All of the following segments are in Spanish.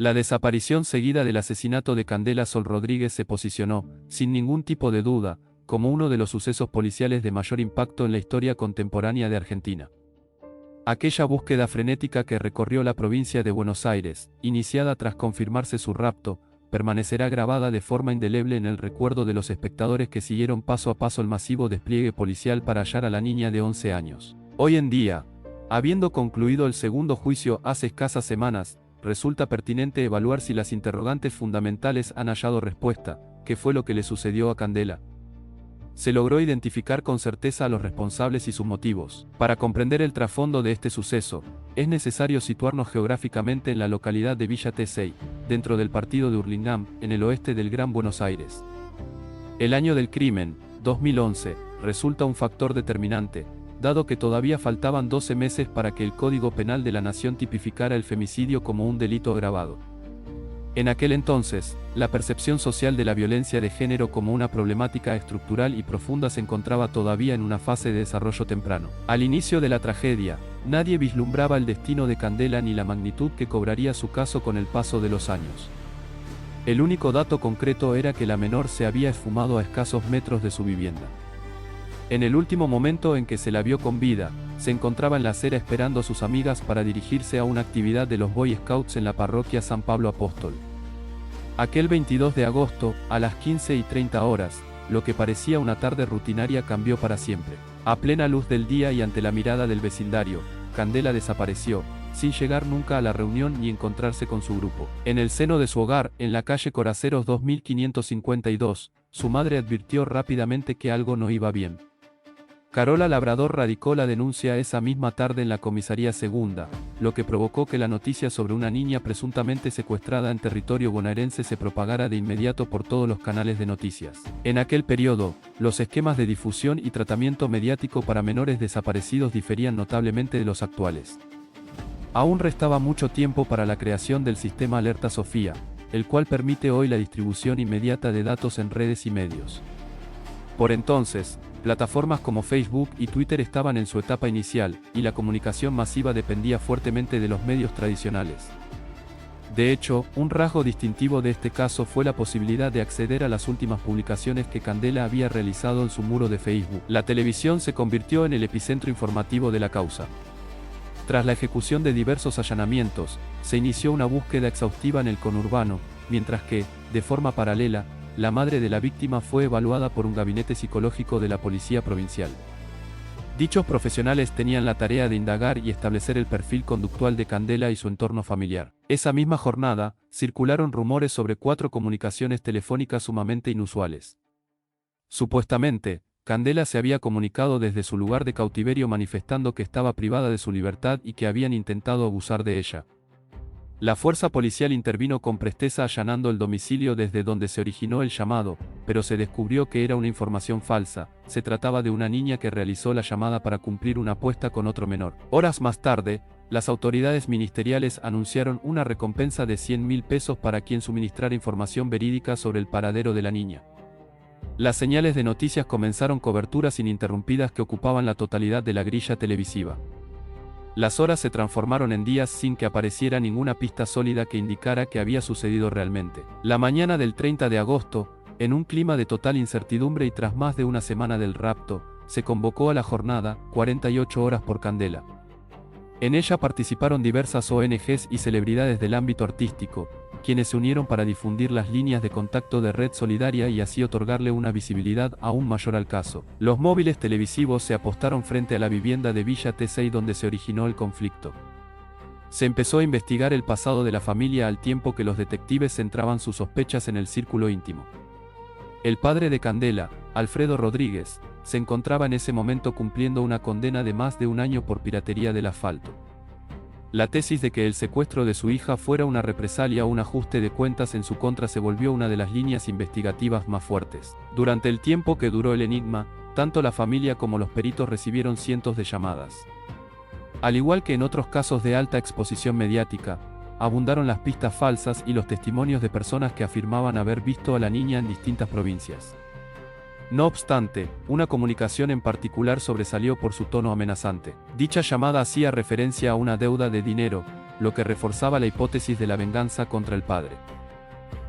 La desaparición seguida del asesinato de Candela Sol Rodríguez se posicionó, sin ningún tipo de duda, como uno de los sucesos policiales de mayor impacto en la historia contemporánea de Argentina. Aquella búsqueda frenética que recorrió la provincia de Buenos Aires, iniciada tras confirmarse su rapto, permanecerá grabada de forma indeleble en el recuerdo de los espectadores que siguieron paso a paso el masivo despliegue policial para hallar a la niña de 11 años. Hoy en día, habiendo concluido el segundo juicio hace escasas semanas, resulta pertinente evaluar si las interrogantes fundamentales han hallado respuesta. ¿Qué fue lo que le sucedió a Candela? Se logró identificar con certeza a los responsables y sus motivos. Para comprender el trasfondo de este suceso, es necesario situarnos geográficamente en la localidad de Villa Tesey, dentro del partido de Hurlingham, en el oeste del Gran Buenos Aires. El año del crimen, 2011, resulta un factor determinante, dado que todavía faltaban 12 meses para que el Código Penal de la Nación tipificara el femicidio como un delito agravado. En aquel entonces, la percepción social de la violencia de género como una problemática estructural y profunda se encontraba todavía en una fase de desarrollo temprano. Al inicio de la tragedia, nadie vislumbraba el destino de Candela ni la magnitud que cobraría su caso con el paso de los años. El único dato concreto era que la menor se había esfumado a escasos metros de su vivienda. En el último momento en que se la vio con vida, se encontraba en la acera esperando a sus amigas para dirigirse a una actividad de los Boy Scouts en la parroquia San Pablo Apóstol. Aquel 22 de agosto, a las 15:30 horas, lo que parecía una tarde rutinaria cambió para siempre. A plena luz del día y ante la mirada del vecindario, Candela desapareció, sin llegar nunca a la reunión ni encontrarse con su grupo. En el seno de su hogar, en la calle Coraceros 2552, su madre advirtió rápidamente que algo no iba bien. Carola Labrador radicó la denuncia esa misma tarde en la comisaría segunda, lo que provocó que la noticia sobre una niña presuntamente secuestrada en territorio bonaerense se propagara de inmediato por todos los canales de noticias. En aquel periodo, los esquemas de difusión y tratamiento mediático para menores desaparecidos diferían notablemente de los actuales. Aún restaba mucho tiempo para la creación del sistema Alerta Sofía, el cual permite hoy la distribución inmediata de datos en redes y medios. Por entonces, plataformas como Facebook y Twitter estaban en su etapa inicial, y la comunicación masiva dependía fuertemente de los medios tradicionales. De hecho, un rasgo distintivo de este caso fue la posibilidad de acceder a las últimas publicaciones que Candela había realizado en su muro de Facebook. La televisión se convirtió en el epicentro informativo de la causa. Tras la ejecución de diversos allanamientos, se inició una búsqueda exhaustiva en el conurbano, mientras que, de forma paralela, la madre de la víctima fue evaluada por un gabinete psicológico de la Policía Provincial. Dichos profesionales tenían la tarea de indagar y establecer el perfil conductual de Candela y su entorno familiar. Esa misma jornada, circularon rumores sobre 4 comunicaciones telefónicas sumamente inusuales. Supuestamente, Candela se había comunicado desde su lugar de cautiverio manifestando que estaba privada de su libertad y que habían intentado abusar de ella. La fuerza policial intervino con presteza allanando el domicilio desde donde se originó el llamado, pero se descubrió que era una información falsa. Se trataba de una niña que realizó la llamada para cumplir una apuesta con otro menor. Horas más tarde, las autoridades ministeriales anunciaron una recompensa de 100.000 pesos para quien suministrara información verídica sobre el paradero de la niña. Las señales de noticias comenzaron coberturas ininterrumpidas que ocupaban la totalidad de la grilla televisiva. Las horas se transformaron en días sin que apareciera ninguna pista sólida que indicara que había sucedido realmente. La mañana del 30 de agosto, en un clima de total incertidumbre y tras más de una semana del rapto, se convocó a la jornada, 48 horas por Candela. En ella participaron diversas ONGs y celebridades del ámbito artístico, quienes se unieron para difundir las líneas de contacto de Red Solidaria y así otorgarle una visibilidad aún mayor al caso. Los móviles televisivos se apostaron frente a la vivienda de Villa Tesey donde se originó el conflicto. Se empezó a investigar el pasado de la familia al tiempo que los detectives centraban sus sospechas en el círculo íntimo. El padre de Candela, Alfredo Rodríguez, se encontraba en ese momento cumpliendo una condena de más de un año por piratería del asfalto. La tesis de que el secuestro de su hija fuera una represalia o un ajuste de cuentas en su contra se volvió una de las líneas investigativas más fuertes. Durante el tiempo que duró el enigma, tanto la familia como los peritos recibieron cientos de llamadas. Al igual que en otros casos de alta exposición mediática, abundaron las pistas falsas y los testimonios de personas que afirmaban haber visto a la niña en distintas provincias. No obstante, una comunicación en particular sobresalió por su tono amenazante. Dicha llamada hacía referencia a una deuda de dinero, lo que reforzaba la hipótesis de la venganza contra el padre.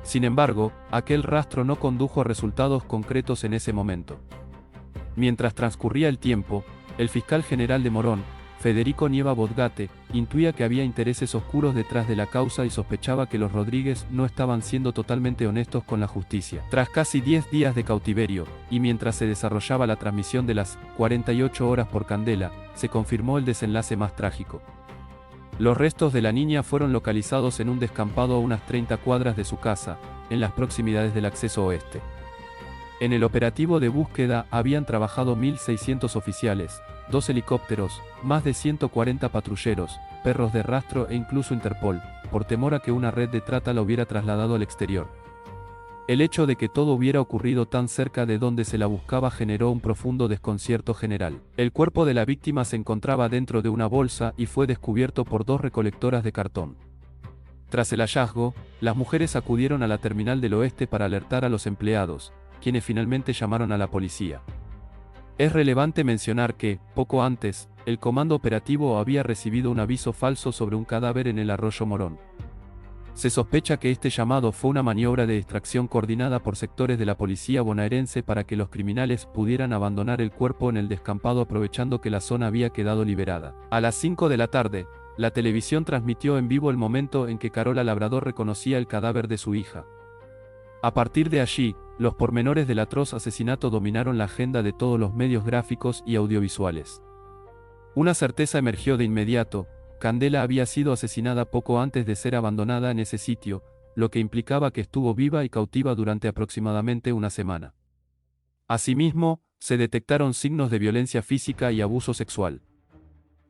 Sin embargo, aquel rastro no condujo a resultados concretos en ese momento. Mientras transcurría el tiempo, el fiscal general de Morón, Federico Nieva Bodgate, intuía que había intereses oscuros detrás de la causa y sospechaba que los Rodríguez no estaban siendo totalmente honestos con la justicia. Tras casi 10 días de cautiverio, y mientras se desarrollaba la transmisión de las 48 horas por Candela, se confirmó el desenlace más trágico. Los restos de la niña fueron localizados en un descampado a unas 30 cuadras de su casa, en las proximidades del acceso oeste. En el operativo de búsqueda habían trabajado 1.600 oficiales, 2 helicópteros, más de 140 patrulleros, perros de rastro e incluso Interpol, por temor a que una red de trata la hubiera trasladado al exterior. El hecho de que todo hubiera ocurrido tan cerca de donde se la buscaba generó un profundo desconcierto general. El cuerpo de la víctima se encontraba dentro de una bolsa y fue descubierto por 2 recolectoras de cartón. Tras el hallazgo, las mujeres acudieron a la terminal del oeste para alertar a los empleados, quienes finalmente llamaron a la policía. Es relevante mencionar que, poco antes, el comando operativo había recibido un aviso falso sobre un cadáver en el arroyo Morón. Se sospecha que este llamado fue una maniobra de distracción coordinada por sectores de la policía bonaerense para que los criminales pudieran abandonar el cuerpo en el descampado aprovechando que la zona había quedado liberada. A las 5 de la tarde, la televisión transmitió en vivo el momento en que Carola Labrador reconocía el cadáver de su hija. A partir de allí, los pormenores del atroz asesinato dominaron la agenda de todos los medios gráficos y audiovisuales. Una certeza emergió de inmediato: Candela había sido asesinada poco antes de ser abandonada en ese sitio, lo que implicaba que estuvo viva y cautiva durante aproximadamente una semana. Asimismo, se detectaron signos de violencia física y abuso sexual.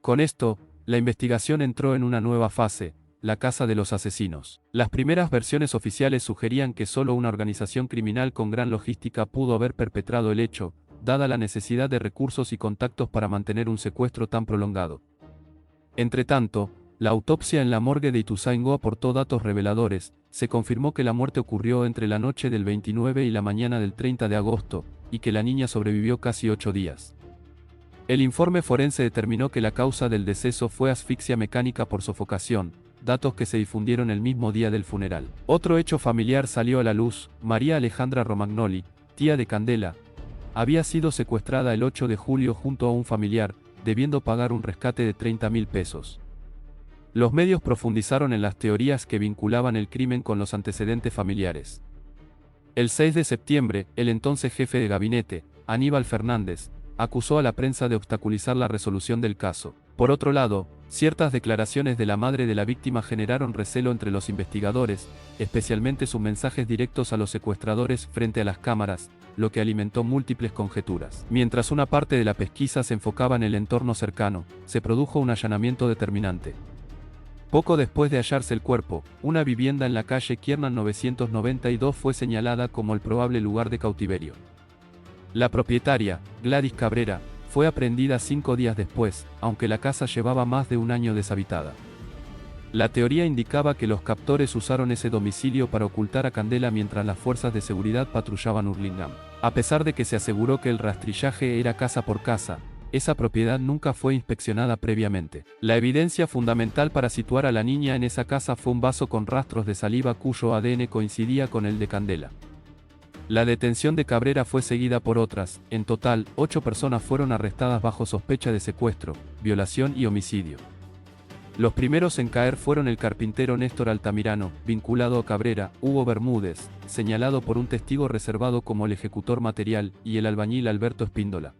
Con esto, la investigación entró en una nueva fase: la casa de los asesinos. Las primeras versiones oficiales sugerían que solo una organización criminal con gran logística pudo haber perpetrado el hecho, dada la necesidad de recursos y contactos para mantener un secuestro tan prolongado. Entretanto, la autopsia en la morgue de Ituzaingó aportó datos reveladores. Se confirmó que la muerte ocurrió entre la noche del 29 y la mañana del 30 de agosto, y que la niña sobrevivió casi 8 días. El informe forense determinó que la causa del deceso fue asfixia mecánica por sofocación, datos que se difundieron el mismo día del funeral. Otro hecho familiar salió a la luz: María Alejandra Romagnoli, tía de Candela, había sido secuestrada el 8 de julio junto a un familiar, debiendo pagar un rescate de 30.000 pesos. Los medios profundizaron en las teorías que vinculaban el crimen con los antecedentes familiares. El 6 de septiembre, el entonces jefe de gabinete, Aníbal Fernández, acusó a la prensa de obstaculizar la resolución del caso. Por otro lado, ciertas declaraciones de la madre de la víctima generaron recelo entre los investigadores, especialmente sus mensajes directos a los secuestradores frente a las cámaras, lo que alimentó múltiples conjeturas. Mientras una parte de la pesquisa se enfocaba en el entorno cercano, se produjo un allanamiento determinante. Poco después de hallarse el cuerpo, una vivienda en la calle Kiernan 992 fue señalada como el probable lugar de cautiverio. La propietaria, Gladys Cabrera, fue aprehendida 5 días después, aunque la casa llevaba más de un año deshabitada. La teoría indicaba que los captores usaron ese domicilio para ocultar a Candela mientras las fuerzas de seguridad patrullaban Hurlingham. A pesar de que se aseguró que el rastrillaje era casa por casa, esa propiedad nunca fue inspeccionada previamente. La evidencia fundamental para situar a la niña en esa casa fue un vaso con rastros de saliva cuyo ADN coincidía con el de Candela. La detención de Cabrera fue seguida por otras. En total, 8 personas fueron arrestadas bajo sospecha de secuestro, violación y homicidio. Los primeros en caer fueron el carpintero Néstor Altamirano, vinculado a Cabrera, Hugo Bermúdez, señalado por un testigo reservado como el ejecutor material, y el albañil Alberto Espíndola.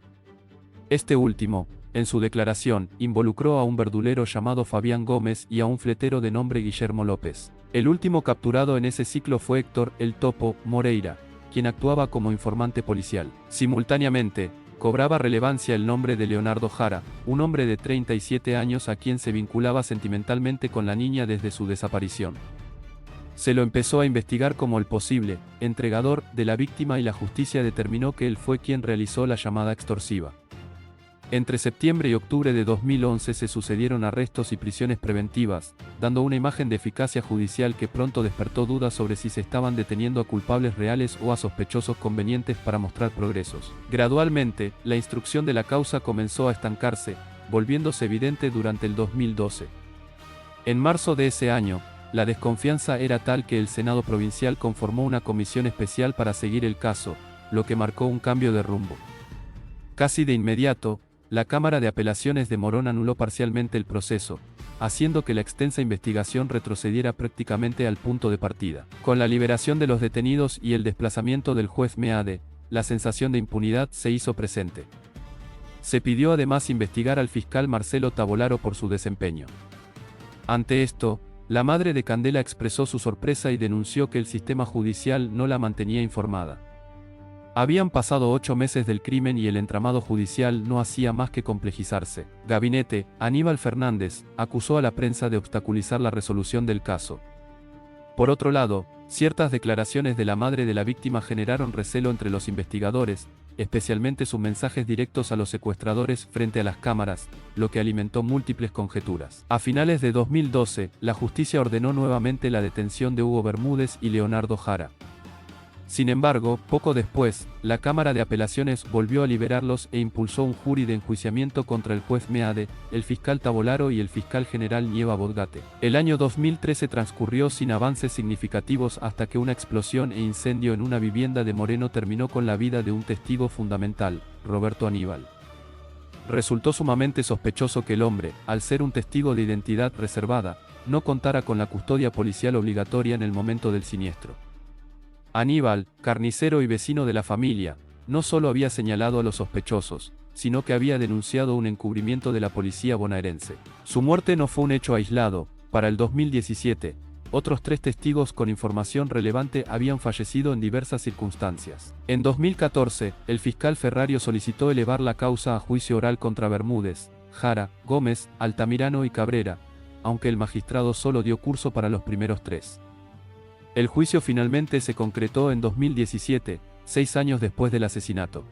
Este último, en su declaración, involucró a un verdulero llamado Fabián Gómez y a un fletero de nombre Guillermo López. El último capturado en ese ciclo fue Héctor "El Topo" Moreira, quien actuaba como informante policial. Simultáneamente, cobraba relevancia el nombre de Leonardo Jara, un hombre de 37 años a quien se vinculaba sentimentalmente con la niña desde su desaparición. Se lo empezó a investigar como el posible entregador de la víctima y la justicia determinó que él fue quien realizó la llamada extorsiva. Entre septiembre y octubre de 2011 se sucedieron arrestos y prisiones preventivas, dando una imagen de eficacia judicial que pronto despertó dudas sobre si se estaban deteniendo a culpables reales o a sospechosos convenientes para mostrar progresos. Gradualmente, la instrucción de la causa comenzó a estancarse, volviéndose evidente durante el 2012. En marzo de ese año, la desconfianza era tal que el Senado provincial conformó una comisión especial para seguir el caso, lo que marcó un cambio de rumbo. Casi de inmediato, la Cámara de Apelaciones de Morón anuló parcialmente el proceso, haciendo que la extensa investigación retrocediera prácticamente al punto de partida. Con la liberación de los detenidos y el desplazamiento del juez Meade, la sensación de impunidad se hizo presente. Se pidió además investigar al fiscal Marcelo Tavolaro por su desempeño. Ante esto, la madre de Candela expresó su sorpresa y denunció que el sistema judicial no la mantenía informada. Habían pasado 8 meses del crimen y el entramado judicial no hacía más que complejizarse. Gabinete, Aníbal Fernández, acusó a la prensa de obstaculizar la resolución del caso. Por otro lado, ciertas declaraciones de la madre de la víctima generaron recelo entre los investigadores, especialmente sus mensajes directos a los secuestradores frente a las cámaras, lo que alimentó múltiples conjeturas. A finales de 2012, la justicia ordenó nuevamente la detención de Hugo Bermúdez y Leonardo Jara. Sin embargo, poco después, la Cámara de Apelaciones volvió a liberarlos e impulsó un jury de enjuiciamiento contra el juez Meade, el fiscal Tavolaro y el fiscal general Nieva Bodgate. El año 2013 transcurrió sin avances significativos hasta que una explosión e incendio en una vivienda de Moreno terminó con la vida de un testigo fundamental, Roberto Aníbal. Resultó sumamente sospechoso que el hombre, al ser un testigo de identidad reservada, no contara con la custodia policial obligatoria en el momento del siniestro. Aníbal, carnicero y vecino de la familia, no solo había señalado a los sospechosos, sino que había denunciado un encubrimiento de la policía bonaerense. Su muerte no fue un hecho aislado. Para el 2017, otros 3 testigos con información relevante habían fallecido en diversas circunstancias. En 2014, el fiscal Ferrario solicitó elevar la causa a juicio oral contra Bermúdez, Jara, Gómez, Altamirano y Cabrera, aunque el magistrado solo dio curso para los primeros 3. El juicio finalmente se concretó en 2017, 6 años después del asesinato.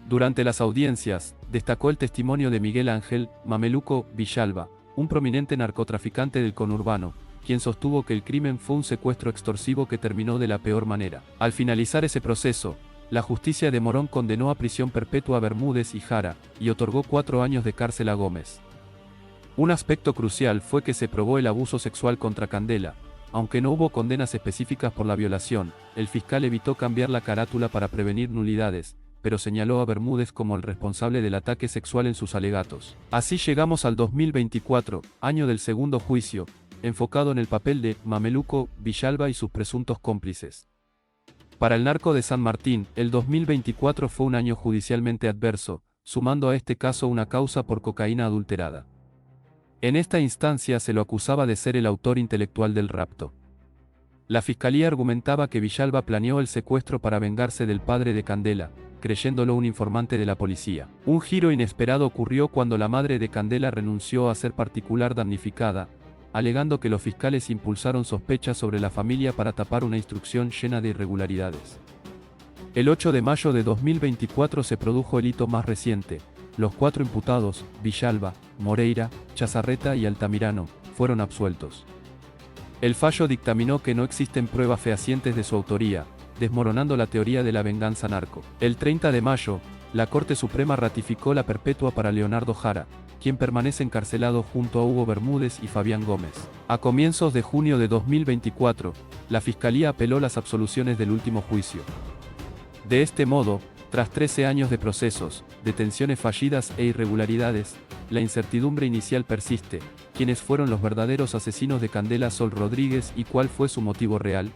Durante las audiencias, destacó el testimonio de Miguel Ángel Mameluco Villalba, un prominente narcotraficante del conurbano, quien sostuvo que el crimen fue un secuestro extorsivo que terminó de la peor manera. Al finalizar ese proceso, la justicia de Morón condenó a prisión perpetua a Bermúdez y Jara, y otorgó 4 años de cárcel a Gómez. Un aspecto crucial fue que se probó el abuso sexual contra Candela. Aunque no hubo condenas específicas por la violación, el fiscal evitó cambiar la carátula para prevenir nulidades, pero señaló a Bermúdez como el responsable del ataque sexual en sus alegatos. Así llegamos al 2024, año del segundo juicio, enfocado en el papel de Mameluco Villalba y sus presuntos cómplices. Para el narco de San Martín, el 2024 fue un año judicialmente adverso, sumando a este caso una causa por cocaína adulterada. En esta instancia se lo acusaba de ser el autor intelectual del rapto. La fiscalía argumentaba que Villalba planeó el secuestro para vengarse del padre de Candela, creyéndolo un informante de la policía. Un giro inesperado ocurrió cuando la madre de Candela renunció a ser particular damnificada, alegando que los fiscales impulsaron sospechas sobre la familia para tapar una instrucción llena de irregularidades. El 8 de mayo de 2024 se produjo el hito más reciente. Los 4 imputados, Villalba, Moreira, Chazarreta y Altamirano, fueron absueltos. El fallo dictaminó que no existen pruebas fehacientes de su autoría, desmoronando la teoría de la venganza narco. El 30 de mayo, la Corte Suprema ratificó la perpetua para Leonardo Jara, quien permanece encarcelado junto a Hugo Bermúdez y Fabián Gómez. A comienzos de junio de 2024, la Fiscalía apeló las absoluciones del último juicio. De este modo, tras 13 años de procesos, detenciones fallidas e irregularidades, la incertidumbre inicial persiste. ¿Quiénes fueron los verdaderos asesinos de Candela Sol Rodríguez y cuál fue su motivo real?